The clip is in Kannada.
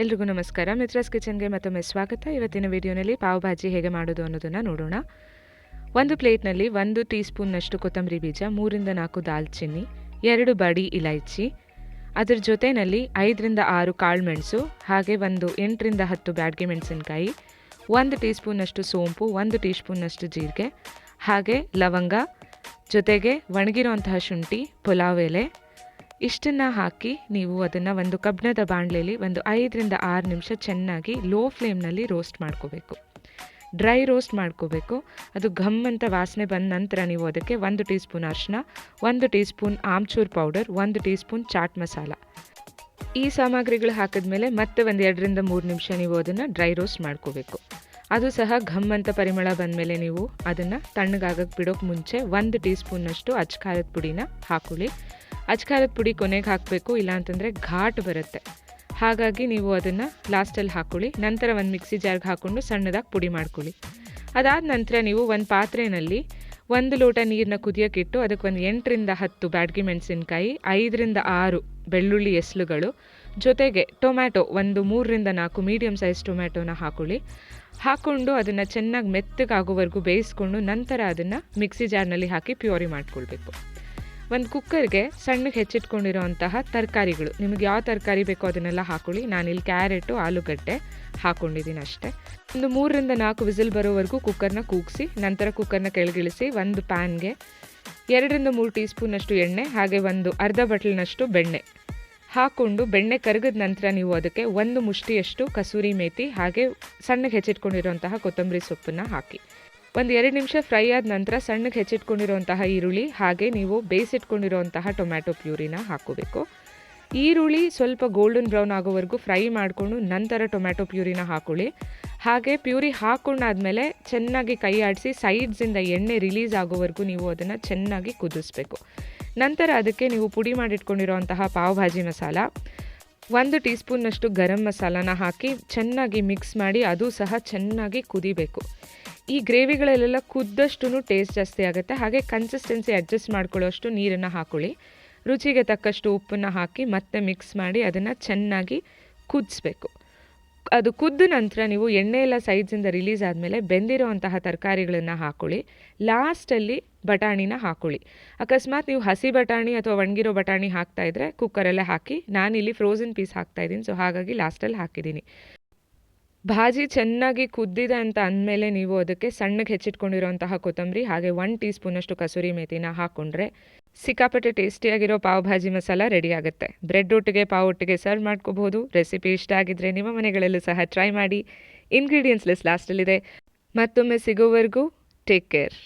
ಎಲ್ರಿಗೂ ನಮಸ್ಕಾರ. ಮಿತ್ರಾಸ್ ಕಿಚನ್ಗೆ ಮತ್ತೊಮ್ಮೆ ಸ್ವಾಗತ. ಇವತ್ತಿನ ವಿಡಿಯೋನಲ್ಲಿ ಪಾವ್ ಭಾಜಿ ಹೇಗೆ ಮಾಡೋದು ಅನ್ನೋದನ್ನು ನೋಡೋಣ. ಒಂದು ಪ್ಲೇಟ್ನಲ್ಲಿ 1 ಟೀ ಸ್ಪೂನ್ನಷ್ಟು ಕೊತ್ತಂಬರಿ ಬೀಜ, 3 ರಿಂದ 4 ದಾಲ್ಚಿನ್ನಿ, 2 ಬಡಿ ಇಲೈಚಿ, ಅದರ ಜೊತೆಯಲ್ಲಿ 5 ರಿಂದ 6 ಕಾಳುಮೆಣಸು, ಹಾಗೆ ಒಂದು 8 ರಿಂದ 10 ಬ್ಯಾಡಗಿ ಮೆಣಸಿನಕಾಯಿ, 1 ಟೀ ಸ್ಪೂನ್ನಷ್ಟು ಸೋಂಪು, 1 ಟೀ ಸ್ಪೂನ್ನಷ್ಟು ಜೀರಿಗೆ, ಹಾಗೆ ಲವಂಗ, ಜೊತೆಗೆ ಒಣಗಿರುವಂತಹ ಶುಂಠಿ, ಪುಲಾವ್ ಎಲೆ ಇಷ್ಟನ್ನು ಹಾಕಿ ನೀವು ಅದನ್ನು ಒಂದು ಕಬ್ಬಿಣದ ಬಾಣಲೆಯಲ್ಲಿ ಒಂದು 5 ರಿಂದ 6 ನಿಮಿಷ ಚೆನ್ನಾಗಿ ಲೋ ಫ್ಲೇಮ್ನಲ್ಲಿ ರೋಸ್ಟ್ ಮಾಡ್ಕೋಬೇಕು. ಡ್ರೈ ರೋಸ್ಟ್ ಮಾಡ್ಕೋಬೇಕು. ಅದು ಘಮ್ ಅಂತ ವಾಸನೆ ಬಂದ ನಂತರ ನೀವು ಅದಕ್ಕೆ 1 ಟೀ ಸ್ಪೂನ್ ಅರಿಶಿನ, 1 teaspoon amchur powder, 1 teaspoon chaat masala, ಈ ಸಾಮಗ್ರಿಗಳು ಹಾಕಿದ್ಮೇಲೆ ಮತ್ತೆ ಒಂದು 2 ರಿಂದ 3 ನಿಮಿಷ ನೀವು ಅದನ್ನು ಡ್ರೈ ರೋಸ್ಟ್ ಮಾಡ್ಕೋಬೇಕು. ಅದು ಸಹ ಘಮ್ ಅಂತ ಪರಿಮಳ ಬಂದಮೇಲೆ ನೀವು ಅದನ್ನು ತಣ್ಣಗಾಗಕ್ಕೆ ಬಿಡೋಕ್ಕೆ ಮುಂಚೆ 1 ಟೀ ಸ್ಪೂನ್ನಷ್ಟು ಅಚ್ಕಾರದ ಪುಡಿನ ಹಾಕೊಳ್ಳಿ. ಅಚ್ಕಾರದ ಪುಡಿ ಕೊನೆಗೆ ಹಾಕಬೇಕು, ಇಲ್ಲಾಂತಂದರೆ ಘಾಟ್ ಬರುತ್ತೆ. ಹಾಗಾಗಿ ನೀವು ಅದನ್ನು ಲಾಸ್ಟಲ್ಲಿ ಹಾಕ್ಕೊಳ್ಳಿ. ನಂತರ ಒಂದು ಮಿಕ್ಸಿ ಜಾರ್ಗೆ ಹಾಕ್ಕೊಂಡು ಸಣ್ಣದಾಗಿ ಪುಡಿ ಮಾಡ್ಕೊಳ್ಳಿ. ಅದಾದ ನಂತರ ನೀವು ಒಂದು ಪಾತ್ರೆಯಲ್ಲಿ 1 ಲೋಟ ನೀರನ್ನ ಕುದಿಯೋಕ್ಕಿಟ್ಟು ಅದಕ್ಕೆ ಒಂದು 8 ರಿಂದ 10 ಬ್ಯಾಡಗಿ ಮೆಣಸಿನಕಾಯಿ, 5 ರಿಂದ 6 ಬೆಳ್ಳುಳ್ಳಿ ಎಸ್ಲುಗಳು, ಜೊತೆಗೆ ಟೊಮ್ಯಾಟೊ ಒಂದು 3 ರಿಂದ 4 ಮೀಡಿಯಮ್ ಸೈಜ್ ಟೊಮ್ಯಾಟೊನ ಹಾಕ್ಕೊಂಡು ಅದನ್ನು ಚೆನ್ನಾಗಿ ಮೆತ್ತಗಾಗೋವರೆಗೂ ಬೇಯಿಸ್ಕೊಂಡು ನಂತರ ಅದನ್ನು ಮಿಕ್ಸಿ ಜಾರ್ನಲ್ಲಿ ಹಾಕಿ ಪ್ಯೂರಿ ಮಾಡ್ಕೊಳ್ಬೇಕು. ಒಂದು ಕುಕ್ಕರ್ಗೆ ಸಣ್ಣಗೆ ಹೆಚ್ಚಿಟ್ಕೊಂಡಿರೋಂತಹ ತರಕಾರಿಗಳು, ನಿಮಗೆ ಯಾವ ತರಕಾರಿ ಬೇಕೋ ಅದನ್ನೆಲ್ಲ ಹಾಕೊಳ್ಳಿ. ನಾನಿಲ್ಲಿ ಕ್ಯಾರೆಟು, ಆಲೂಗಡ್ಡೆ ಹಾಕ್ಕೊಂಡಿದ್ದೀನಿ ಅಷ್ಟೇ. ಒಂದು 3 ರಿಂದ 4 ವಿಸಿಲ್ ಬರೋವರೆಗೂ ಕುಕ್ಕರ್ನ ಕೂಗಿಸಿ ನಂತರ ಕುಕ್ಕರ್ನ ಕೆಳಗಿಳಿಸಿ ಒಂದು ಪ್ಯಾನ್ಗೆ 2 ರಿಂದ 3 ಟೀ ಸ್ಪೂನ್ನಷ್ಟು ಎಣ್ಣೆ, ಹಾಗೆ ಒಂದು ಅರ್ಧ ಬಟ್ಲಿನಷ್ಟು ಬೆಣ್ಣೆ ಹಾಕ್ಕೊಂಡು ಬೆಣ್ಣೆ ಕರಗಿದ ನಂತರ ನೀವು ಅದಕ್ಕೆ 1 ಮುಷ್ಟಿಯಷ್ಟು ಕಸೂರಿ ಮೇಥಿ, ಹಾಗೆ ಸಣ್ಣಗೆ ಹೆಚ್ಚಿಟ್ಕೊಂಡಿರೋಂತಹ ಕೊತ್ತಂಬರಿ ಸೊಪ್ಪನ್ನು ಹಾಕಿ ಒಂದು 2 ನಿಮಿಷ ಫ್ರೈ ಆದ ನಂತರ ಸಣ್ಣಗೆ ಹೆಚ್ಚಿಟ್ಕೊಂಡಿರುವಂತಹ ಈರುಳ್ಳಿ, ಹಾಗೆ ನೀವು ಬೇಯಿಸಿಟ್ಕೊಂಡಿರುವಂತಹ ಟೊಮ್ಯಾಟೊ ಪ್ಯೂರಿನ ಹಾಕೋಬೇಕು. ಈರುಳ್ಳಿ ಸ್ವಲ್ಪ ಗೋಲ್ಡನ್ ಬ್ರೌನ್ ಆಗೋವರೆಗೂ ಫ್ರೈ ಮಾಡಿಕೊಂಡು ನಂತರ ಟೊಮ್ಯಾಟೊ ಪ್ಯೂರಿನ ಹಾಕೊಳ್ಳಿ. ಹಾಗೆ ಪ್ಯೂರಿ ಹಾಕ್ಕೊಂಡಾದ್ಮೇಲೆ ಚೆನ್ನಾಗಿ ಕೈ ಆಡಿಸಿ ಸೈಡ್ಸಿಂದ ಎಣ್ಣೆ ರಿಲೀಸ್ ಆಗೋವರೆಗೂ ನೀವು ಅದನ್ನು ಚೆನ್ನಾಗಿ ಕುದಿಸ್ಬೇಕು. ನಂತರ ಅದಕ್ಕೆ ನೀವು ಪುಡಿ ಮಾಡಿಟ್ಕೊಂಡಿರುವಂತಹ ಪಾವ್ ಭಾಜಿ ಮಸಾಲ, 1 ಟೀ ಸ್ಪೂನ್ನಷ್ಟು ಗರಂ ಮಸಾಲಾನ ಹಾಕಿ ಚೆನ್ನಾಗಿ ಮಿಕ್ಸ್ ಮಾಡಿ ಅದು ಸಹ ಚೆನ್ನಾಗಿ ಕುದಿಬೇಕು. ಈ ಗ್ರೇವಿಗಳಲ್ಲೆಲ್ಲ ಕುದ್ದಷ್ಟು ಟೇಸ್ಟ್ ಜಾಸ್ತಿ ಆಗುತ್ತೆ. ಹಾಗೆ ಕನ್ಸಿಸ್ಟೆನ್ಸಿ ಅಡ್ಜಸ್ಟ್ ಮಾಡ್ಕೊಳ್ಳೋಷ್ಟು ನೀರನ್ನು ಹಾಕೊಳ್ಳಿ. ರುಚಿಗೆ ತಕ್ಕಷ್ಟು ಉಪ್ಪನ್ನು ಹಾಕಿ ಮತ್ತೆ ಮಿಕ್ಸ್ ಮಾಡಿ ಅದನ್ನು ಚೆನ್ನಾಗಿ ಕುದಿಸ್ಬೇಕು. ಅದು ಕುದ್ದ ನಂತರ ನೀವು ಎಣ್ಣೆ ಎಲ್ಲ ಸೈಡ್ಸಿಂದ ರಿಲೀಸ್ ಆದಮೇಲೆ ಬೆಂದಿರೋವಂತಹ ತರಕಾರಿಗಳನ್ನು ಹಾಕೊಳ್ಳಿ. ಲಾಸ್ಟಲ್ಲಿ ಬಟಾಣಿನ ಹಾಕೊಳ್ಳಿ. ಅಕಸ್ಮಾತ್ ನೀವು ಹಸಿ ಬಟಾಣಿ ಅಥವಾ ಒಣಗಿರೋ ಬಟಾಣಿ ಹಾಕ್ತಾಯಿದ್ರೆ ಕುಕ್ಕರಲ್ಲೇ ಹಾಕಿ. ನಾನಿಲ್ಲಿ ಫ್ರೋಝನ್ ಪೀಸ್ ಹಾಕ್ತಾಯಿದ್ದೀನಿ, ಸೊ ಹಾಗಾಗಿ ಲಾಸ್ಟಲ್ಲಿ ಹಾಕಿದ್ದೀನಿ. ಭಾಜಿ ಚೆನ್ನಾಗಿ ಕುದ್ದಿದೆ ಅಂತ ಅಂದಮೇಲೆ ನೀವು ಅದಕ್ಕೆ ಸಣ್ಣಗೆ ಹೆಚ್ಚಿಟ್ಕೊಂಡಿರೋಂತಹ ಕೊತ್ತಂಬರಿ, ಹಾಗೆ 1 ಟೀ ಸ್ಪೂನಷ್ಟು ಕಸೂರಿ ಮೇಥಿನ ಹಾಕ್ಕೊಂಡ್ರೆ ಸಿಕ್ಕಾಪಟ್ಟೆ ಟೇಸ್ಟಿಯಾಗಿರೋ ಪಾವ್ ಭಾಜಿ ಮಸಾಲ ರೆಡಿ ಆಗುತ್ತೆ. ಬ್ರೆಡ್ ಒಟ್ಟಿಗೆ ಪಾವ್ ಒಟ್ಟಿಗೆ ಸರ್ವ್ ಮಾಡ್ಕೋಬಹುದು. ರೆಸಿಪಿ ಇಷ್ಟ ಆಗಿದ್ದರೆ ನಿಮ್ಮ ಮನೆಗಳಲ್ಲೂ ಸಹ ಟ್ರೈ ಮಾಡಿ. ಇಂಗ್ರೀಡಿಯೆಂಟ್ಸ್ ಲಿಸ್ಟ್ ಲಾಸ್ಟಲ್ಲಿದೆ. ಮತ್ತೊಮ್ಮೆ ಸಿಗೋವರೆಗೂ ಟೇಕ್ ಕೇರ್.